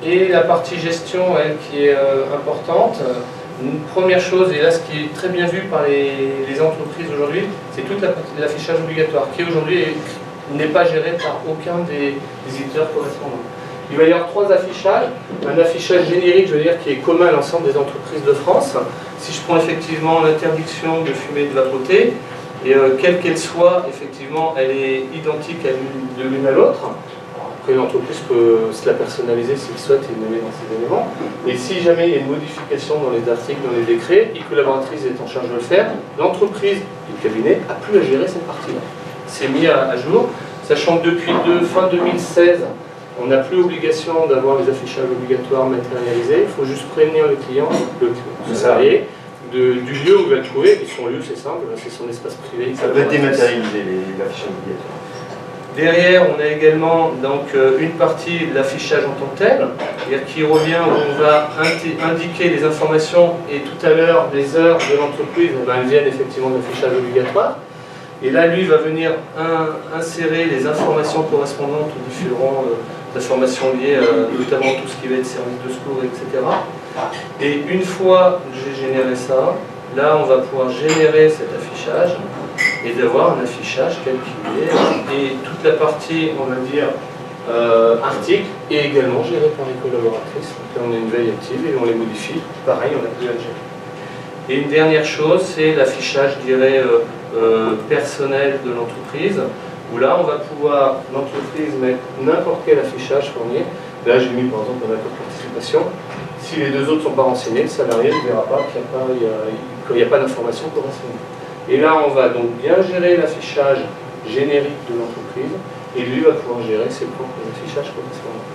Et la partie gestion, elle, qui est importante. Une première chose, et là ce qui est très bien vu par les entreprises aujourd'hui, c'est toute la partie de l'affichage obligatoire, qui aujourd'hui n'est pas géré par aucun des éditeurs correspondants. Il va y avoir 3 affichages. Un affichage générique, je veux dire, qui est commun à l'ensemble des entreprises de France. Si je prends effectivement l'interdiction de fumer et de vapoter, et quelle qu'elle soit, effectivement, elle est identique de l'une à l'autre. Après, l'entreprise peut se la personnaliser s'il souhaite et nommer dans ces éléments. Et si jamais il y a une modification dans les articles, dans les décrets, et que la collaboratrice est en charge de le faire, l'entreprise et le cabinet n'a plus à gérer cette partie-là. C'est mis à jour, sachant que depuis fin 2016, on n'a plus obligation d'avoir les affichages obligatoires matérialisés. Il faut juste prévenir le client, le salarié, du lieu où il va le trouver. Et son lieu, c'est simple, c'est son espace privé. Ça peut être dématérialisé, l'affichage obligatoire. Derrière, on a également donc, une partie de l'affichage en tant que tel, qui revient où on va indiquer les informations et tout à l'heure, les heures de l'entreprise, elles viennent effectivement de l'affichage obligatoire. Et là, lui va venir insérer les informations correspondantes aux différents informations liées, notamment tout ce qui va être service de secours, etc. Et une fois que j'ai généré ça, là, on va pouvoir générer cet affichage et d'avoir un affichage tel qu'il est. Et toute la partie, on va dire, article est également gérée par les collaboratrices. Donc là, on a une veille active et on les modifie. Pareil, on a plus à le gérer. Et une dernière chose, c'est l'affichage, je dirais, personnel de l'entreprise, où là, on va pouvoir, l'entreprise, mettre n'importe quel affichage fourni. Là, j'ai mis par exemple un accord de participation. Si les 2 autres ne sont pas renseignés, le salarié ne verra pas qu'il n'y a pas d'information correspondante. Et là, on va donc bien gérer l'affichage générique de l'entreprise, et lui va pouvoir gérer ses propres affichages correspondants.